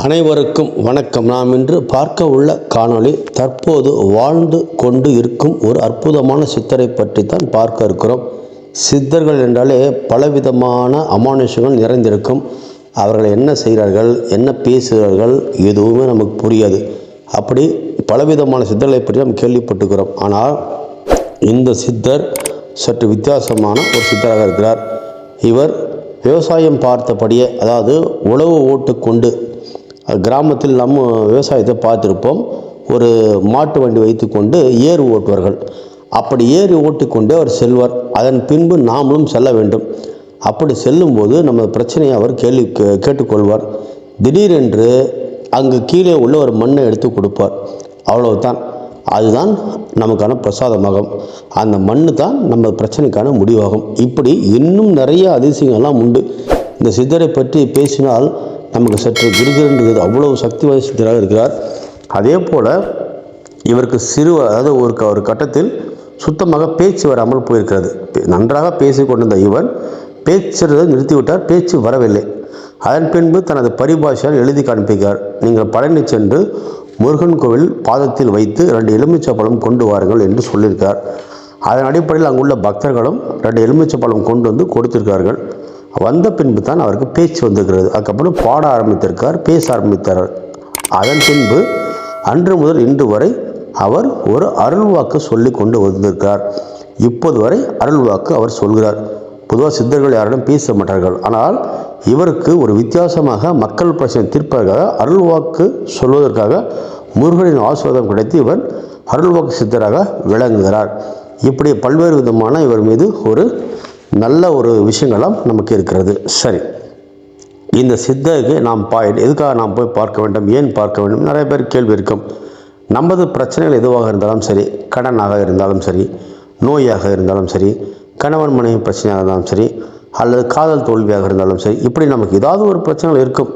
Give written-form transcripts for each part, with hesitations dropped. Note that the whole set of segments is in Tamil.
அனைவருக்கும் வணக்கம். நாம் இன்று பார்க்க உள்ள காணொளி தற்போது வாழ்ந்து கொண்டு இருக்கும் ஒரு அற்புதமான சித்தரை பற்றி தான் பார்க்க இருக்கிறோம். சித்தர்கள் என்றாலே பலவிதமான அமானுஷங்கள் நிறைந்திருக்கும். அவர்கள் என்ன செய்கிறார்கள், என்ன பேசுகிறார்கள், எதுவுமே நமக்கு புரியாது. அப்படி பலவிதமான சித்தர்களை பற்றி நாம் கேள்விப்பட்டுக்கிறோம். ஆனால் இந்த சித்தர் சற்று வித்தியாசமான ஒரு சித்தராக இருக்கிறார். இவர் விவசாயம் பார்த்தபடியே, அதாவது உழவு ஓட்டு கொண்டு கிராமத்தில் நம்ம விவசாயத்தை பார்த்துருப்போம். ஒரு மாட்டு வண்டி வைத்து கொண்டு ஏறு ஓட்டுவார்கள். அப்படி ஏறு ஓட்டிக்கொண்டே அவர் செல்வார். அதன் பின்பு நாமளும் செல்ல வேண்டும். அப்படி செல்லும்போது நம்ம பிரச்சனையை அவர் கேட்டுக்கொள்வார். திடீரென்று அங்கு கீழே உள்ள ஒரு மண்ணை எடுத்து கொடுப்பார். அவ்வளவுதான். அதுதான் நமக்கான பிரசாதமாகும். அந்த மண்ணு தான் நம்ம பிரச்சனைக்கான முடிவாகும். இப்படி இன்னும் நிறைய அதிசயங்கள்லாம் உண்டு. இந்த சித்தரை பற்றி பேசினால் நமக்கு சற்று கிருகிருன்றது. அவ்வளவு சக்தி வாய்ந்த சித்தராக இருக்கிறார். அதே போல் இவருக்கு அதாவது ஒரு கட்டத்தில் சுத்தமாக பேச்சு வராமல் போயிருக்கிறது. நன்றாக பேசி கொண்டிருந்த இவர் பேச்சுறதை நிறுத்திவிட்டார். பேச்சு வரவில்லை. அதன் பின்பு தனது பரிபாஷையால் எழுதி காண்பிக்கிறார். நீங்கள் பழனி சென்று முருகன் கோவில் பாதத்தில் வைத்து 2 எலுமிச்சப்பழம் கொண்டு வாருங்கள் என்று சொல்லியிருக்கார். அதன் அடிப்படையில் அங்குள்ள பக்தர்களும் 2 எலுமிச்சப்பழம் கொண்டு வந்து கொடுத்திருக்கார்கள். வந்த பின்பு தான் அவருக்கு பேச்சு வந்திருக்கிறது. அதுக்கப்புறம் பாட ஆரம்பித்திருக்கார், பேச ஆரம்பித்தார். அதன் பின்பு அன்று முதல் இன்று வரை அவர் ஒரு அருள்வாக்கு சொல்லி கொண்டு வந்திருக்கிறார். இப்போது வரை அருள்வாக்கு அவர் சொல்கிறார். பொதுவாக சித்தர்கள் யாரிடம் பேச மாட்டார்கள். ஆனால் இவருக்கு ஒரு வித்தியாசமாக மக்கள் பிரச்சனை தீர்ப்பதற்காக அருள்வாக்கு சொல்வதற்காக முருகனின் ஆசீர்வாதம் கிடைத்து இவர் அருள்வாக்கு சித்தராக விளங்குகிறார். இப்படி பல்வேறு விதமான இவர் மீது ஒரு நல்ல ஒரு விஷயங்களாம் நமக்கு இருக்கிறது. சரி, இந்த சித்தருக்கு நாம் எதுக்காக நாம் போய் பார்க்க வேண்டும், ஏன் பார்க்க வேண்டும், நிறைய பேர் கேள்வி இருக்கும். நமது பிரச்சனைகள் எதுவாக இருந்தாலும் சரி, கடனாக இருந்தாலும் சரி, நோயாக இருந்தாலும் சரி, கணவன் மனைவி பிரச்சனையாக இருந்தாலும் சரி, அல்லது காதல் தோல்வியாக இருந்தாலும் சரி, இப்படி நமக்கு ஏதாவது ஒரு பிரச்சனைகள் இருக்கும்.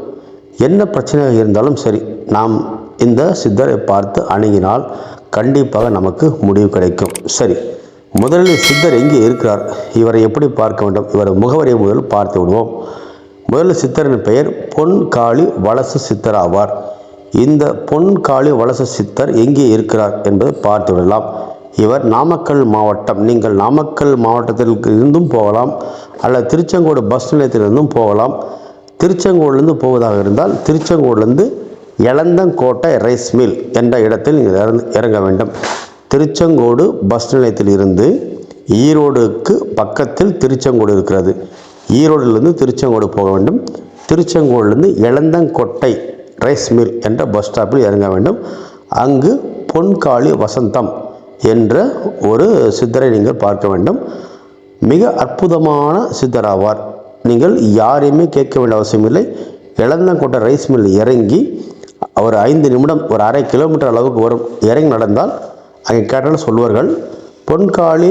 என்ன பிரச்சனையாக இருந்தாலும் சரி, நாம் இந்த சித்தரை பார்த்து அணுகினால் கண்டிப்பாக நமக்கு முடிவு கிடைக்கும். சரி, முதலில் சித்தர் எங்கே இருக்கிறார், இவரை எப்படி பார்க்க வேண்டும், இவர் முகவரியை முதல் பார்த்து விடுவோம். முதலில் சித்தரின் பெயர் பொன்காளி வலச சித்தர் ஆவார். இந்த பொன்காளி வலச சித்தர் எங்கே இருக்கிறார் என்பதை பார்த்து விடலாம். இவர் நாமக்கல் மாவட்டம். நீங்கள் நாமக்கல் மாவட்டத்தில் இருந்தும் போகலாம், அல்லது திருச்செங்கோடு பஸ் நிலையத்திலிருந்தும் போகலாம். திருச்செங்கோடுலேருந்து போவதாக இருந்தால் திருச்செங்கோடுலேருந்து எலந்தங்கோட்டை ரைஸ் மில் என்ற இடத்தில் நீங்கள் இறங்க வேண்டும். திருச்செங்கோடு பஸ் நிலையத்தில் இருந்து ஈரோடுக்கு பக்கத்தில் திருச்செங்கோடு இருக்கிறது. ஈரோடிலிருந்து திருச்செங்கோடு போக வேண்டும். திருச்செங்கோடுலேருந்து எலந்தங்கோட்டை ரைஸ் மில் என்ற பஸ் ஸ்டாப்பில் இறங்க வேண்டும். அங்கு பொன்காளி வசந்தம் என்ற ஒரு சித்தரை நீங்கள் பார்க்க வேண்டும். மிக அற்புதமான சித்தராவார். நீங்கள் யாரையுமே கேட்க வேண்டிய அவசியமில்லை. எலந்தங்கோட்டை ரைஸ் மில் இறங்கி ஒரு 5 நிமிடம், ஒரு அரை கிலோமீட்டர் அளவுக்கு வரும். இறங்கி நடந்தால் அங்கே கேட்டாலும் சொல்வார்கள். பொன்காளி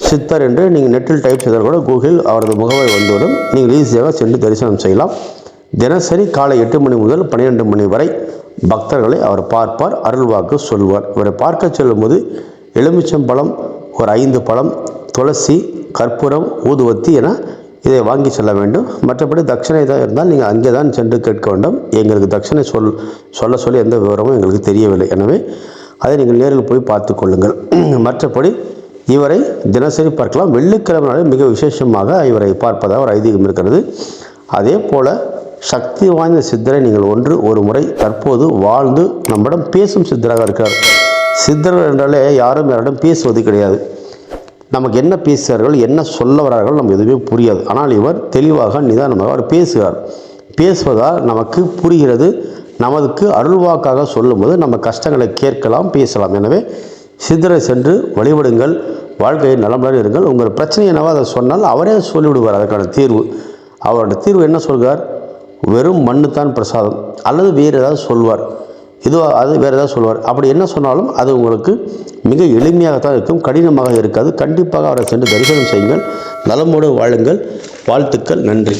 சித்தர் என்று நீங்கள் நெட்டில் டைப் செய்தால் கூட கூகுள் அவரது முகவரி வந்துவிடும். நீங்கள் ஈஸியாக சென்று தரிசனம் செய்யலாம். தினசரி காலை 8 மணி முதல் 12 மணி வரை பக்தர்களை அவர் பார்ப்பார், அருள்வாக்கு சொல்வார். இவரை பார்க்க செல்லும்போது எலுமிச்சம்பழம், ஒரு 5 பழம், துளசி, கற்பூரம், ஊதுவத்தி என இதை வாங்கி செல்ல வேண்டும். மற்றபடி தட்சணை தான் இருந்தால் நீங்கள் அங்கே தான் சென்று கேட்க வேண்டும். எங்களுக்கு தட்சணை சொல்ல சொல்லி எந்த விவரமும் எங்களுக்கு தெரியவில்லை. எனவே அதை நீங்கள் நேரில் போய் பார்த்து கொள்ளுங்கள். மற்றபடி இவரை தினசரி பார்க்கலாம். வெள்ளிக்கிழமை நாளில் மிக விசேஷமாக இவரை பார்ப்பதாக ஒரு ஐதீகம் இருக்கிறது. அதே போல் சக்தி வாய்ந்த சித்தரை நீங்கள் ஒரு முறை தற்போது வாழ்ந்து நம்மிடம் பேசும் சித்தராக இருக்கிறார். சித்தர்கள் என்றாலே யாரிடம் பேசுவது கிடையாது. நமக்கு என்ன பேசுகிறார்கள், என்ன சொல்ல வரார்கள் நம்ம எதுவுமே புரியாது. ஆனால் இவர் தெளிவாக நிதானமாக அவர் பேசுகிறார். பேசுவதால் நமக்கு புரிகிறது. நமக்கு அருள்வாக்காக சொல்லும்போது நம்ம கஷ்டங்களை கேட்கலாம், பேசலாம். எனவே சித்தரை சென்று வழிபடுங்கள். வாழ்க்கையை நலமுடன் இருங்கள். உங்கள் பிரச்சனை என்னவோ அதை சொன்னால் அவரே சொல்லிவிடுவார் அதற்கான தீர்வு. அவரோட தீர்வு என்ன சொல்கிறார், வெறும் மண்ணு தான் பிரசாதம், அல்லது வேறு ஏதாவது சொல்வார். அது வேறு ஏதாவது சொல்வார். அப்படி என்ன சொன்னாலும் அது உங்களுக்கு மிக எளிமையாகத்தான் இருக்கும், கடினமாக இருக்காது. கண்டிப்பாக அவரை சென்று தரிசனம் செய்யுங்கள். நலமோடு வாழுங்கள். வாழ்த்துக்கள். நன்றி.